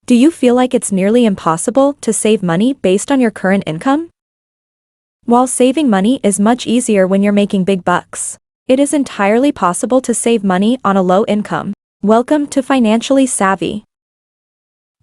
Do you feel like it's nearly impossible to save money based on your current income? While saving money is much easier when you're making big bucks, it is entirely possible to save money on a low income. Welcome to Financially Savvy.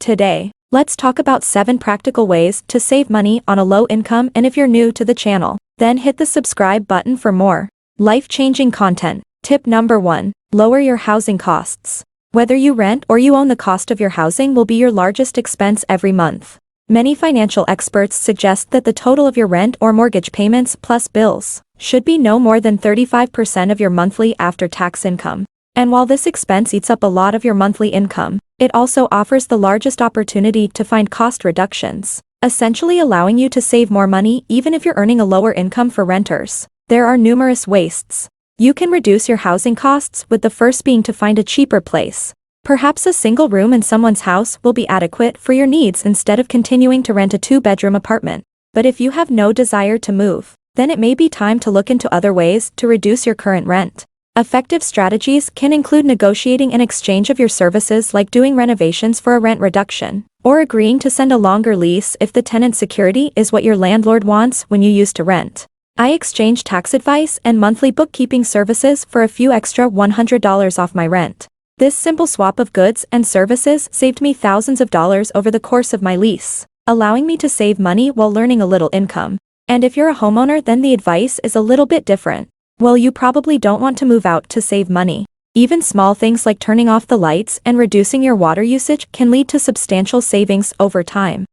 Today, let's talk about 7 practical ways to save money on a low income, and if you're new to the channel, then hit the subscribe button for more life-changing content. Tip number 1. Lower your housing costs. Whether you rent or you own, the cost of your housing will be your largest expense every month. Many financial experts suggest that the total of your rent or mortgage payments plus bills should be no more than 35% of your monthly after-tax income. And while this expense eats up a lot of your monthly income, it also offers the largest opportunity to find cost reductions, essentially allowing you to save more money even if you're earning a lower income. For renters, there are numerous ways you can reduce your housing costs, with the first being to find a cheaper place. Perhaps a single room in someone's house will be adequate for your needs instead of continuing to rent a 2-bedroom apartment. But if you have no desire to move, then it may be time to look into other ways to reduce your current rent. Effective strategies can include negotiating an exchange of your services, like doing renovations for a rent reduction, or agreeing to send a longer lease if the tenant security is what your landlord wants when you used to rent. I exchanged tax advice and monthly bookkeeping services for a few extra $100 off my rent. This simple swap of goods and services saved me thousands of dollars over the course of my lease, allowing me to save money while learning a little income. And if you're a homeowner, then the advice is a little bit different. Well, you probably don't want to move out to save money. Even small things like turning off the lights and reducing your water usage can lead to substantial savings over time.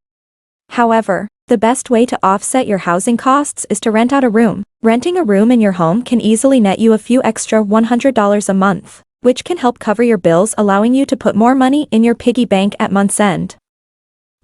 However, the best way to offset your housing costs is to rent out a room. Renting a room in your home can easily net you a few extra $100 a month, which can help cover your bills, allowing you to put more money in your piggy bank at month's end.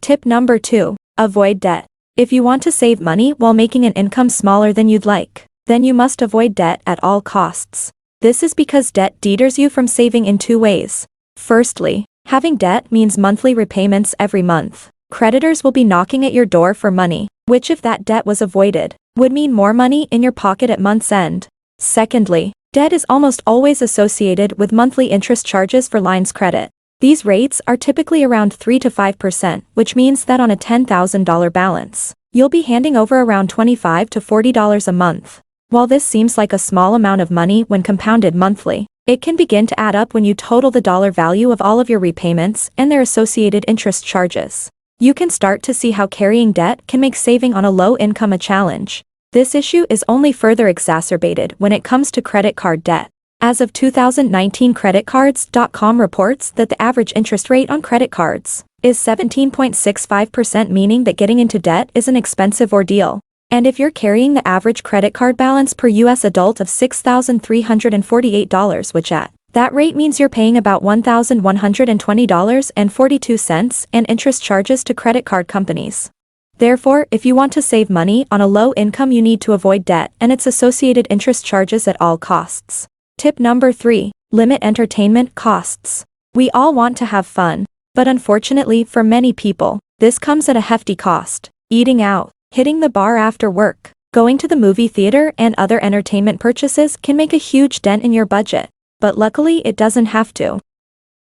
Tip number 2. Avoid debt. If you want to save money while making an income smaller than you'd like, then you must avoid debt at all costs. This is because debt deters you from saving in 2 ways. Firstly, having debt means monthly repayments every month. Creditors will be knocking at your door for money, which, if that debt was avoided, would mean more money in your pocket at month's end. Secondly, debt is almost always associated with monthly interest charges for lines credit. These rates are typically around 3 to 5%, which means that on a $10,000 balance, you'll be handing over around $25 to $40 a month. While this seems like a small amount of money when compounded monthly, it can begin to add up when you total the dollar value of all of your repayments and their associated interest charges. You can start to see how carrying debt can make saving on a low income a challenge. This issue is only further exacerbated when it comes to credit card debt. As of 2019, creditcards.com reports that the average interest rate on credit cards is 17.65%, meaning that getting into debt is an expensive ordeal. And if you're carrying the average credit card balance per U.S. adult of $6,348, which at that rate means you're paying about $1,120.42 in interest charges to credit card companies. Therefore, if you want to save money on a low income, you need to avoid debt and its associated interest charges at all costs. Tip number 3. Limit entertainment costs. We all want to have fun, but unfortunately for many people, this comes at a hefty cost. Eating out, hitting the bar after work, going to the movie theater, and other entertainment purchases can make a huge dent in your budget. But luckily, it doesn't have to.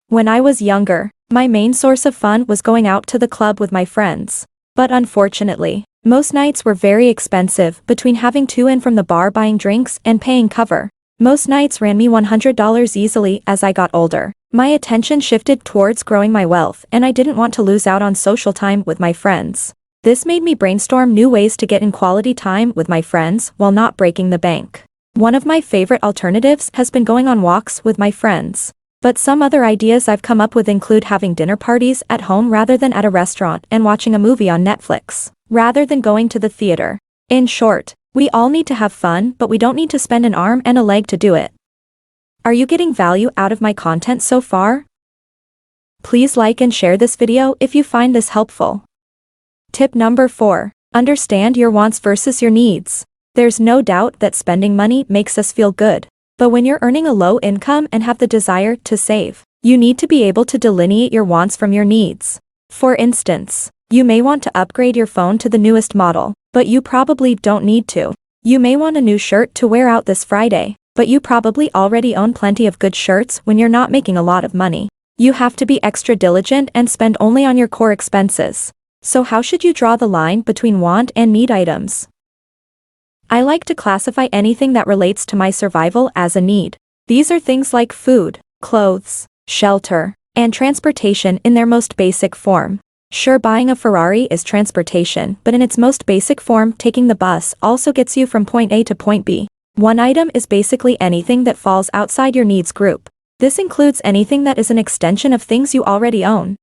When I was younger, my main source of fun was going out to the club with my friends. But unfortunately, most nights were very expensive, between having to and from the bar, buying drinks, and paying cover. Most nights ran me $100 easily. As I got older, my attention shifted towards growing my wealth, and I didn't want to lose out on social time with my friends. This made me brainstorm new ways to get in quality time with my friends while not breaking the bank. One of my favorite alternatives has been going on walks with my friends. But some other ideas I've come up with include having dinner parties at home rather than at a restaurant, and watching a movie on Netflix rather than going to the theater. In short, we all need to have fun, but we don't need to spend an arm and a leg to do it. Are you getting value out of my content so far? Please like and share this video if you find this helpful. Tip number 4. Understand your wants versus your needs. There's no doubt that spending money makes us feel good. But when you're earning a low income and have the desire to save, you need to be able to delineate your wants from your needs. For instance, you may want to upgrade your phone to the newest model, but you probably don't need to. You may want a new shirt to wear out this Friday, but you probably already own plenty of good shirts when you're not making a lot of money. You have to be extra diligent and spend only on your core expenses. So how should you draw the line between want and need items? I like to classify anything that relates to my survival as a need. These are things like food, clothes, shelter, and transportation in their most basic form. Sure, buying a Ferrari is transportation, but in its most basic form, taking the bus also gets you from point A to point B. One item is basically anything that falls outside your needs group. This includes anything that is an extension of things you already own.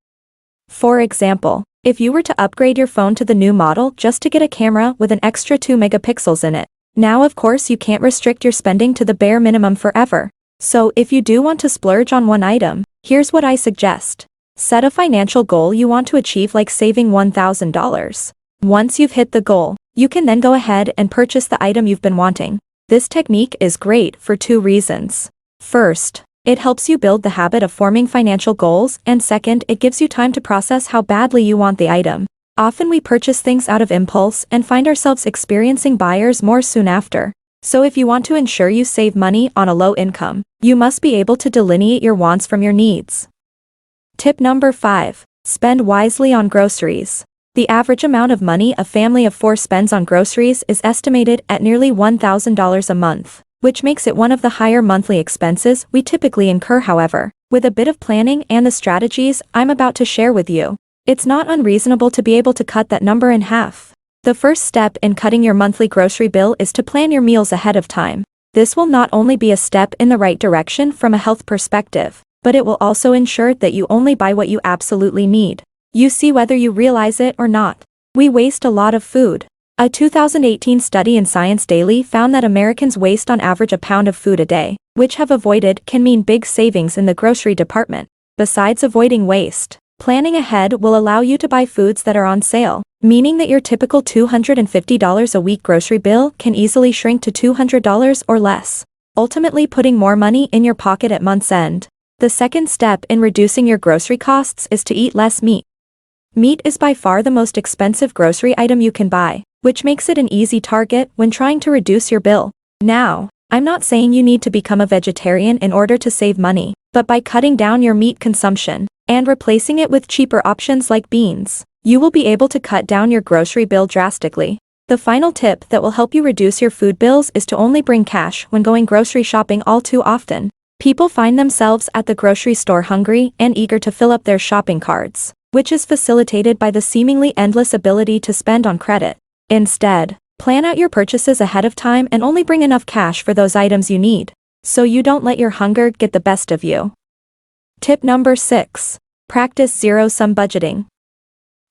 For example, if you were to upgrade your phone to the new model just to get a camera with an extra 2 megapixels in it, now of course you can't restrict your spending to the bare minimum forever. So if you do want to splurge on one item, here's what I suggest. Set a financial goal you want to achieve, like saving $1,000. Once you've hit the goal, you can then go ahead and purchase the item you've been wanting. This technique is great for 2 reasons. First, it helps you build the habit of forming financial goals, and second, it gives you time to process how badly you want the item. Often we purchase things out of impulse and find ourselves experiencing buyer's remorse soon after. So if you want to ensure you save money on a low income, you must be able to delineate your wants from your needs. Tip number 5. Spend wisely on groceries. The average amount of money a family of 4 spends on groceries is estimated at nearly $1,000 a month, which makes it one of the higher monthly expenses we typically incur. However, with a bit of planning and the strategies I'm about to share with you, it's not unreasonable to be able to cut that number in half. The first step in cutting your monthly grocery bill is to plan your meals ahead of time. This will not only be a step in the right direction from a health perspective, but it will also ensure that you only buy what you absolutely need. You see, whether you realize it or not, we waste a lot of food. A 2018 study in Science Daily found that Americans waste on average a pound of food a day, which have avoided can mean big savings in the grocery department. Besides avoiding waste, planning ahead will allow you to buy foods that are on sale, meaning that your typical $250 a week grocery bill can easily shrink to $200 or less, ultimately putting more money in your pocket at month's end. The second step in reducing your grocery costs is to eat less meat. Meat is by far the most expensive grocery item you can buy, which makes it an easy target when trying to reduce your bill. Now, I'm not saying you need to become a vegetarian in order to save money, but by cutting down your meat consumption and replacing it with cheaper options like beans, you will be able to cut down your grocery bill drastically. The final tip that will help you reduce your food bills is to only bring cash when going grocery shopping. All too often, people find themselves at the grocery store hungry and eager to fill up their shopping carts, which is facilitated by the seemingly endless ability to spend on credit. Instead, plan out your purchases ahead of time and only bring enough cash for those items you need, so you don't let your hunger get the best of you. Tip number 6. Practice zero-sum budgeting.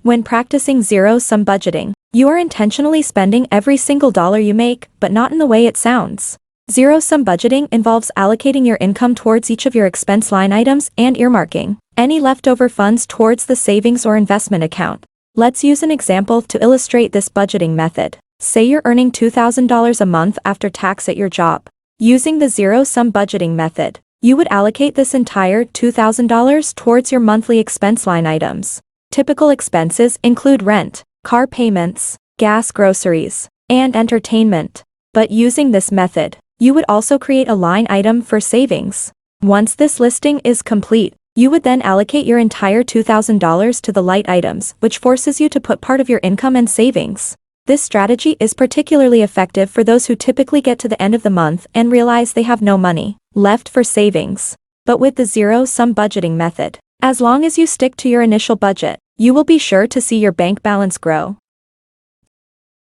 When practicing zero-sum budgeting, you are intentionally spending every single dollar you make, but not in the way it sounds. Zero-sum budgeting involves allocating your income towards each of your expense line items and earmarking any leftover funds towards the savings or investment account. Let's use an example to illustrate this budgeting method. Say you're earning $2,000 a month after tax at your job. Using the zero-sum budgeting method, you would allocate this entire $2,000 towards your monthly expense line items. Typical expenses include rent, car payments, gas, groceries, and entertainment. But using this method, you would also create a line item for savings. Once this listing is complete, you would then allocate your entire $2,000 to the light items, which forces you to put part of your income and savings. This strategy is particularly effective for those who typically get to the end of the month and realize they have no money left for savings. But with the zero-sum budgeting method, as long as you stick to your initial budget, you will be sure to see your bank balance grow.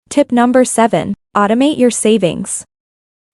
Tip number 7. Automate your savings.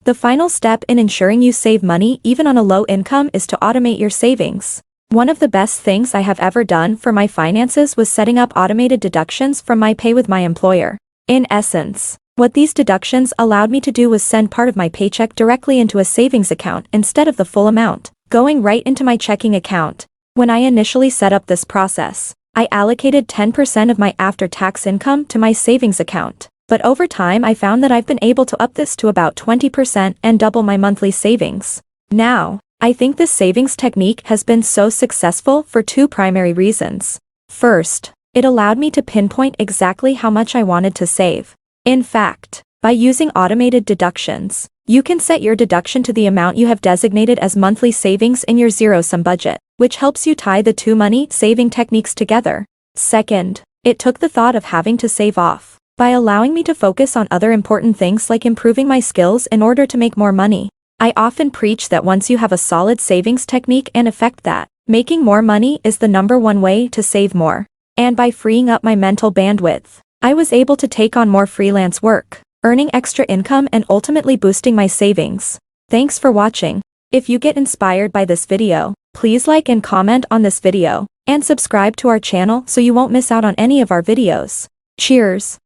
The final step in ensuring you save money even on a low income is to automate your savings. One of the best things I have ever done for my finances was setting up automated deductions from my pay with my employer. In essence, what these deductions allowed me to do was send part of my paycheck directly into a savings account instead of the full amount going right into my checking account. When I initially set up this process, I allocated 10% of my after-tax income to my savings account. But over time I found that I've been able to up this to about 20% and double my monthly savings. Now, I think this savings technique has been so successful for 2 primary reasons. First, it allowed me to pinpoint exactly how much I wanted to save. In fact, by using automated deductions, You can set your deduction to the amount you have designated as monthly savings in your zero-sum budget, which helps you tie the two money-saving techniques together. Second, it took the thought of having to save off, by allowing me to focus on other important things like improving my skills in order to make more money. I often preach that once you have a solid savings technique and effect that, making more money is the #1 way to save more. And by freeing up my mental bandwidth, I was able to take on more freelance work, earning extra income and ultimately boosting my savings. Thanks for watching. If you get inspired by this video, please like and comment on this video, and subscribe to our channel so you won't miss out on any of our videos. Cheers!